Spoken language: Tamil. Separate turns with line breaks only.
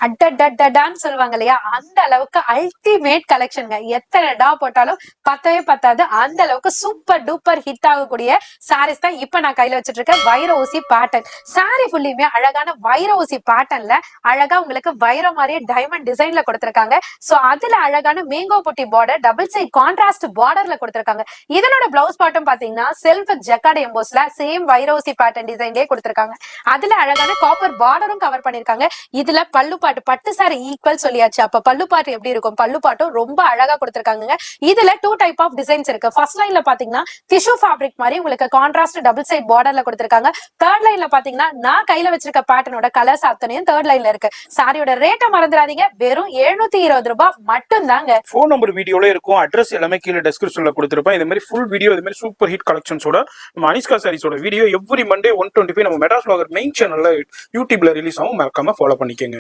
அட்டன்னு சொல்லுவாங்க இல்லையா, அந்த அளவுக்கு அல்டிமேட் கலெக்ஷனுங்க. எத்தனை டா போட்டாலும் பத்தவே பத்தாது. அந்த அளவுக்கு சூப்பர் டூப்பர் ஹிட் ஆகக்கூடிய சாரீஸ் தான் இப்ப நான் கையில வச்சிட்டு இருக்கேன். வைர ஊசி பேட்டர்ன் சாரி ஃபுல்லுமே அழகான வைர ஊசி பேட்டர்ன்ல அழகா உங்களுக்கு வைரம் மாதிரியே டைமண்ட் டிசைன்ல கொடுத்திருக்காங்க. சோ அதுல அழகான மேங்கோ புட்டி பார்டர் டபுள் சைட் கான்ட்ராஸ்ட் பார்டர்ல கொடுத்திருக்காங்க. இதனோட பிளவுஸ் பாட்டும் பாத்தீங்கன்னா செல்ஃப் ஜக்கார்ட் எம்போஸ்ல சேம் வைர ஊசி பேட்டர்ன் டிசைன்லயே கொடுத்திருக்காங்க. அதுல அழகான காப்பர் பார்டரும் கவர் பண்ணிருக்காங்க. இதுல பல்லு பாட்டு பட்டு சாரி ஈக்குவல் சொல்லியாச்சு. அப்ப பல்லு பாட்டு எப்படி இருக்கும்? பல்லு பாட்டும் ரொம்ப அழகா கொடுத்திருக்காங்க. இதுல 2 டைப் ஆஃப் டிசைன்ஸ் இருக்கு. ஃபர்ஸ்ட் லைன்ல பாத்தீங்கன்னா டிஷ்யூ ஃபேப்ரிக் மாதிரி உங்களுக்கு கான்ட்ராஸ்ட் டபுள் சைட் பார்டர்ல கொடுத்திருக்காங்க. தேர்ட் லைன்ல பாத்தீங்கன்னா நான் கையில வச்சிருக்க பேட்டர்னோட கலர்ஸ் அத்தனையும் தேர்ட் லைன்ல இருக்கு. சாரியோட ரேட்டை மறந்துடாதீங்க, வெறும் 720 ரூபாய் மட்டும் தாங்க.
போன் நம்பர் வீடியோல இருக்கும், அட்ரஸ் எல்லாமே கீழே டிஸ்கிரிப்ஷன்ல கொடுத்திருப்பேன். இந்த மாதிரி ஃபுல் வீடியோ, இந்த மாதிரி சூப்பர் ஹிட் கலெக்ஷன்ஸோட நம்ம அனிஷ்கா சாரீஸோட வீடியோ எவ்ரி மண்டே 125 நம்ம மெட்ராஸ் vlogger மெயின் சேனல்ல யூடியூப்ல ரிலீஸ் ஆகும். மறக்காம ஃபாலோ பண்ணிக்கங்க.